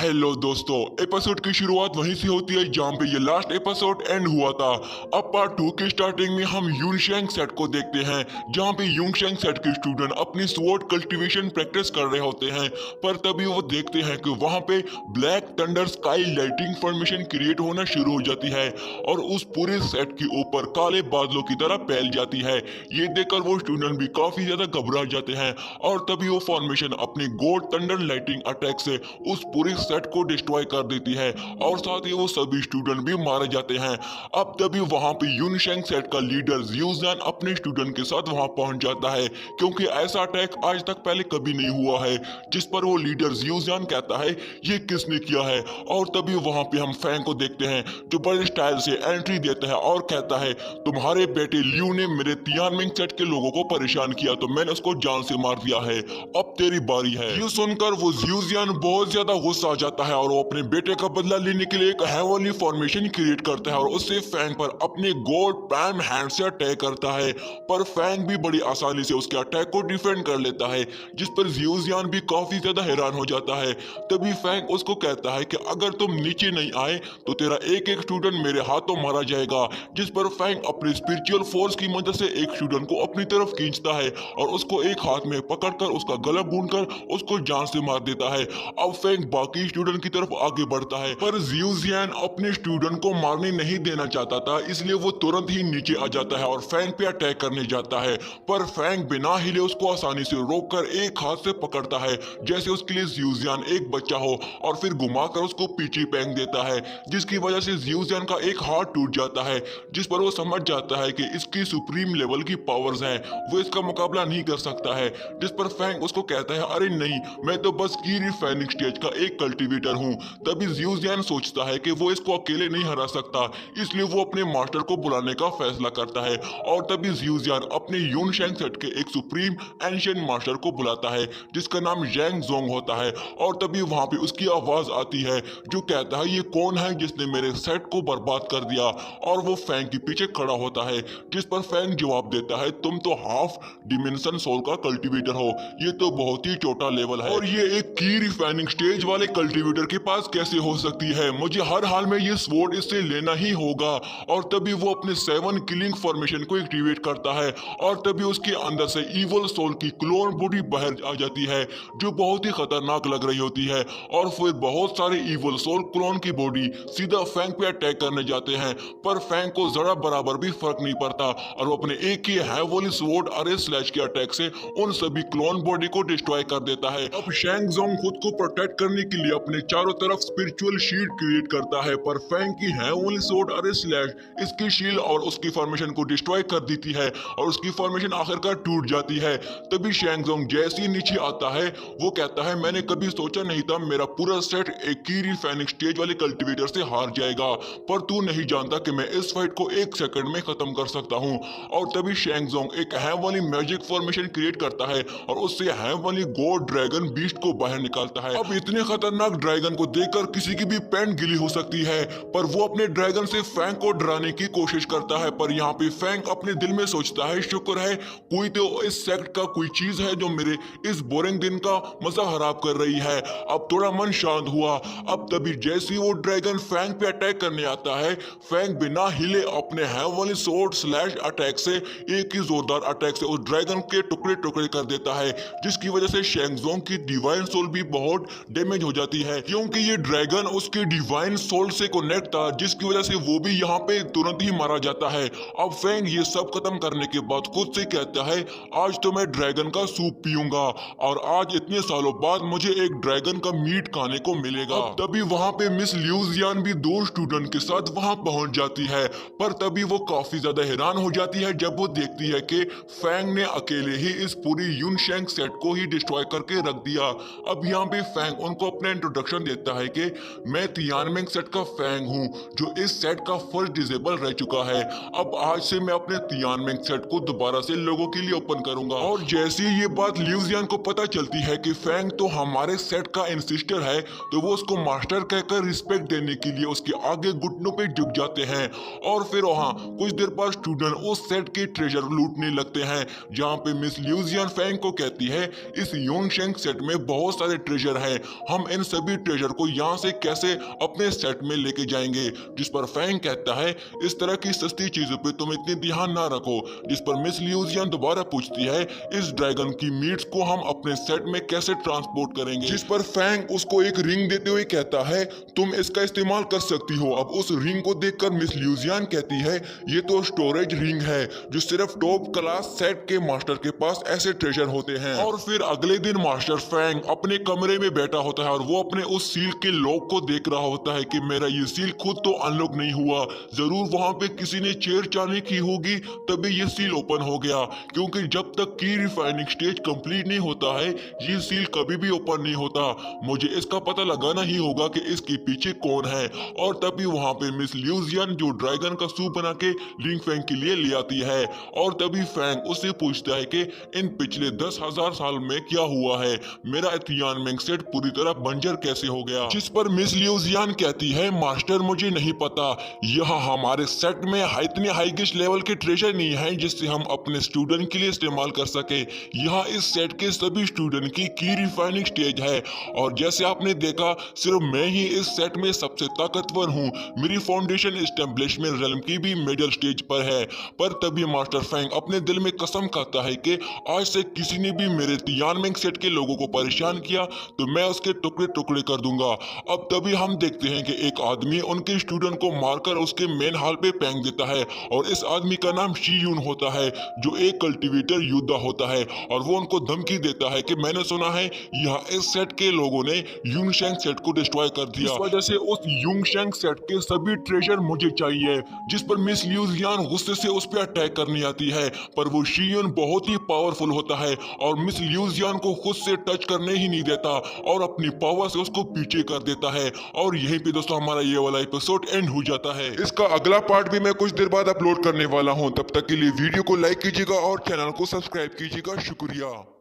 Hello दोस्तों, episode की शुरुआत वहीं से होती है जहां पे ये लास्ट एपिसोड एंड हुआ था। अब पार्ट 2 की स्टार्टिंग में हम यूनशेंग सेट को देखते हैं जहां पे यूनशेंग सेट के स्टूडेंट अपनी स्वॉर्ड कल्टीवेशन प्रैक्टिस कर रहे होते हैं। पर तभी वो देखते हैं कि वहां पे black thunder sky lighting formation create होना शुरू हो जाती है और उस पूरे सेट के ऊपर काले बादलों की तरह फैल जाती है। ये देखकर वो स्टूडेंट भी काफी ज्यादा घबरा जाते हैं और तभी वो फॉर्मेशन अपनी गोल्ड थंडर लाइटिंग अटैक से उस पूरे सेट को डिस्ट्रॉय कर देती है और साथ ही वो सभी स्टूडेंट भी मारे जाते हैं। अब तभी वहां पे यूनशेंग सेट का लीडर जियोजियान अपने स्टूडेंट के साथ वहां पहुंच जाता है क्योंकि ऐसा अटैक आज तक पहले कभी नहीं हुआ है। जिस पर वो लीडर जियोजियान कहता है ये किसने किया है। और तभी वहां पे हम फैंग को देखते हैं जो बड़े स्टाइल से एंट्री देता है और कहता है तुम्हारे बेटे लियू ने मेरे तियानमिंग सेट के लोगों को परेशान किया तो मैंने उसको जान से मार दिया है, अब तेरी बारी है। ये सुनकर वो जियोजियान बहुत ज्यादा गुस्सा आ जाता है और वो अपने बेटे का बदला लेने के लिए एक हेवनली फॉर्मेशन क्रिएट करता है और उससे फैंग पर अपने गोल्ड पैम हैंड से अटैक करता है। पर फैंग भी बड़ी आसानी से उसके अटैक को डिफेंड कर लेता है जिस पर जियोजियान भी काफी ज्यादा हैरान हो जाता है। तभी फैंग उसको कहता है कि अगर तुम नीचे नहीं आए तो तेरा एक एक स्टूडेंट मेरे हाथों मारा जाएगा। जिस पर फैंग अपनी स्पिरिचुअल फोर्स की मदद से एक स्टूडेंट को अपनी तरफ खींचता है और उसको एक हाथ में पकड़कर उसका गला भूनकर उसको जान से मार देता है। अब फैंग बाकी स्टूडेंट की तरफ आगे बढ़ता है पर जियोजियान अपने स्टूडेंट को मारने नहीं देना चाहता था, इसलिए वो तुरंत ही नीचे आ जाता है और फैंग पे अटैक करने जाता है। पर फैंग बिना हिले उसको आसानी से रोककर एक हाथ से पकड़ता है जैसे उसके लिए जियोजियान एक बच्चा हो और फिर घुमाकर उसको पीछे फेंक देता है जिसकी वजह से जियोजियान का एक हाथ टूट जाता है। जिस पर वो समझ जाता है कि इसकी सुप्रीम लेवल की पावर्स हैं, वो इसका मुकाबला नहीं कर सकता है। जिस पर फैंग उसको कहता है अरे नहीं, मैं तो बस की रिफाइनिंग स्टेज का एक कल्टीवेटर हूँ। तभी जियोजियान सोचता है कि वो इसको अकेले नहीं हरा सकता, इसलिए वो अपने मास्टर को बुलाने का फैसला करता है और तभी जियोजियान अपने यूनशेंग सेट के एक सुप्रीम एंशिएंट मास्टर को बुलाता है जिसका नाम जैंग जोंग होता है। और तभी वहां पे उसकी आवाज आती है जो कहता है ये कौन है जिसने मेरे सेट को बर्बाद कर दिया। और वो फैंग के पीछे खड़ा होता है जिस पर फैंग जवाब देता है तुम तो हाफ डिमेंशन सोल का कल्टीवेटर हो, ये तो बहुत ही छोटा लेवल है और ये एक की रिफाइनिंग स्टेज वाले कल्टीवेटर के पास कैसे हो सकती है, मुझे हर हाल में ये स्वॉर्ड इससे लेना ही होगा। और तभी वो अपने 7 किलिंग फॉर्मेशन को एक्टिवेट करता है और तभी उसके अंदर से इवल सोल की क्लोन बॉडी बाहर आ जाती है जो बहुत ही खतरनाक लग रही होती है। और फिर बहुत सारे इवल सोल क्लोन की बॉडी सीधा फैंग पे अटैक करने जाते हैं पर फैंग को जरा बराबर भी फर्क नहीं पड़ता और वो अपने एक ही हैवोली स्वॉर्ड अरे स्लैश के अटैक से उन सभी क्लोन बॉडी को डिस्ट्रॉय कर देता है। अब शैंग जोंग खुद को प्रोटेक्ट करने के लिए अपने चारों तरफ स्पिरिचुअल शील्ड क्रिएट करता है पर फैंग की हैवोली स्वॉर्ड अरे स्लैश इसकी शील्ड और उसकी फॉर्मेशन को डिस्ट्रॉय कर देती है और उसकी फॉर्मेशन आखिरकार टूट जाती है। तभी शैंग जोंग जैसे ही नीचे आता है वो कहता है मैंने कभी सोचा नहीं था मेरा पूरा सेट एक की रिफाइनिंग स्टेज वाले कल्टीवेटर से हार जाएगा, पर तू नहीं जानता कि मैं इस फाइट को 1 सेकंड में खत्म कर सकता हूँ। और तभी शैंग जोंग एक हैवोली मैजिक फॉर्मेशन क्रिएट करता है और उससे हैवोली गोड ड्रैगन बीस्ट को बाहर निकालता है। अब इतने खतरनाक ड्रैगन को देखकर किसी की भी पैंट गिली हो सकती है पर वो अपने ड्रैगन से फैंग को डराने की कोशिश करता है। पर यहाँ पे फैंग अपने दिल में सोचता है शुक्र है कोई तो इस सेक्ट का कोई चीज है जो मेरे इस बोरिंग दिन का मजा खराब कर रही है। अब थोड़ा मन शांत हुआ। अब तभी जैसे ही वो ड्रैगन फैंग पे अटैक करने आता है फैंग बिना हिले अपने हैवोली स्वॉर्ड स्लैश अटैक से एक ही जोरदार अटैक से उस ड्रैगन के टुकड़े टुकड़े कर देता है जिसकी वजह से शैंग जोंग की डिवाइन सोल भी बहुत डैमेज हो जाती है क्योंकि ये ड्रैगन उसके डिवाइन सोल से कनेक्ट था जिसकी वजह से वो भी यहाँ पे तुरंत ही मारा जाता है। अब फैंग ये सब खत्म करने के बाद खुद से कहता है आज तो मैं ड्रैगन का सूप पीऊंगा और आज इतने सालों बाद मुझे एक ड्रैगन का मीट खाने को मिलेगा। तभी वहाँ पे मिस ल्यूजियान भी 2 स्टूडेंट के साथ वहाँ पहुँच जाती है पर तभी वो काफी ज्यादा हैरान हो जाती है जब वो देखती है कि फैंग ने अकेले ही इस पूरी यूनशेंग सेट को ही डिस्ट्रॉय करके रख दिया। अब यहाँ पे फैंग उनको अपना इंट्रोडक्शन देता है कि मैं तियानमिंग सेट का फैंग हूँ जो इस सेट का फर्स्ट डिसेबल रह चुका है। अब आज से मैं अपने तियानमिंग सेट को दोबारा से लोगों के लिए ओपन करूंगा। और जैसे ही ये बात ल्यूजियान को पता चलती है कि फैंग तो हमारे सेट का इंसिस्टर है तो वो उसको मास्टर कहकर रिस्पेक्ट देने के लिए उसके आगे घुटनों पे झुक जाते हैं। और फिर वहाँ कुछ देर बाद स्टूडेंट उस सेट के ट्रेजर लूटने लगते हैं जहाँ पे मिस ल्यूजियान फैंग को कहती है इस यूनशेंग सेट में बहुत सारे ट्रेजर हैं, हम इन सभी ट्रेजर को यहाँ से कैसे अपने सेट में लेके जाएंगे। जिस पर फैंग कहता है इस तरह की सस्ती चीजों पे तुम इतनी ध्यान ना रखो। जिस पर मिस ल्यूजियन दोबारा पूछती है इस ड्रैगन की मीट्स को हम अपने सेट में कैसे ट्रांसपोर्ट करेंगे। जिस पर फैंग उसको एक रिंग देते हुए कहता है तुम इसका इस्तेमाल कर सकती हो। अब उस रिंग को देखकर मिस ल्यूजियन कहती है ये तो स्टोरेज रिंग है जो सिर्फ टॉप क्लास सेट के मास्टर के पास ऐसे ट्रेजर होते हैं। और फिर अगले दिन मास्टर फैंग अपने कमरे में बैठा होता है और वो अपने उस सील के लॉक को देख रहा होता है कि मेरा ये सील खुद तो अनलॉक नहीं हुआ, जरूर वहां पे किसी ने छेड़छाड़ी की होगी तभी ये सील ओपन हो गया, क्योंकि जब तक की रिफाइनिंग स्टेज कंप्लीट नहीं होता है ये सील कभी भी ओपन नहीं होता। मुझे इसका पता लगाना ही होगा कि इसके पीछे कौन है। और तभी वहां पे मिस ल्यूजियन जो ड्रैगन का सूप बना के लिंग फैंग के लिए ले आती है और तभी फैंग उससे पूछता है कि इन पिछले 10,000 साल में क्या हुआ है, मेरा थियानमेंग सेट पूरी तरह बंजर कैसे हो गया। जिस पर मिस ल्यूजियन कहती है मास्टर मुझे नहीं पता, यहाँ हमारे सेट में इतने हाईएस्ट लेवल के ट्रेजर नहीं है जिससे हम अपने स्टूडेंट के लिए इस्तेमाल कर सके। यहाँ इस सेट के सभी स्टूडेंट की रिफाइनिंग स्टेज है और जैसे आपने देखा सिर्फ मैं ही इस सेट में सबसे ताकतवर हूँ। मेरी फाउंडेशन एस्टेब्लिशमेंट रेल्म की भी मिडिल स्टेज पर है। पर तभी मास्टर फैंग अपने दिल में कसम खाता है कि आज से किसी ने भी मेरे तियानमेंग सेट के लोगों को परेशान किया तो मैं उसके टुकड़े टुकड़े कर दूंगा। अब तभी हम देखते हैं कि एक आदमी उनके स्टूडेंट को मारकर उसके मेन हॉल पे फेंक देता है और इस आदमी का नाम शी यून होता है जो एक कल्टीवेटर योद्धा होता है और वो उनको धमकी देता है कि मैंने सुना है यहाँ इस सेट के लोगों ने यूनशेंग सेट को डिस्ट्रॉय कर दिया, इस वजह से उस यूनशेंग सेट के सभी ट्रेजर मुझे चाहिए। जिस पर मिस ल्यूजियन गुस्से से उस पर अटैक करनी आती है पर वो शी यून बहुत ही पावरफुल होता है और मिस ल्यूजियन को खुद से टच करने ही नहीं देता और अपनी पावर से उसको पीछे कर देता है। और यहीं पे दोस्तों हमारा ये वाला एपिसोड एंड हो जाता है। इसका अगला पार्ट भी मैं कुछ देर बाद अपलोड करने वाला हूँ, तब तक के लिए वीडियो को लाइक कीजिएगा और चैनल को सब्सक्राइब कीजिएगा। शुक्रिया।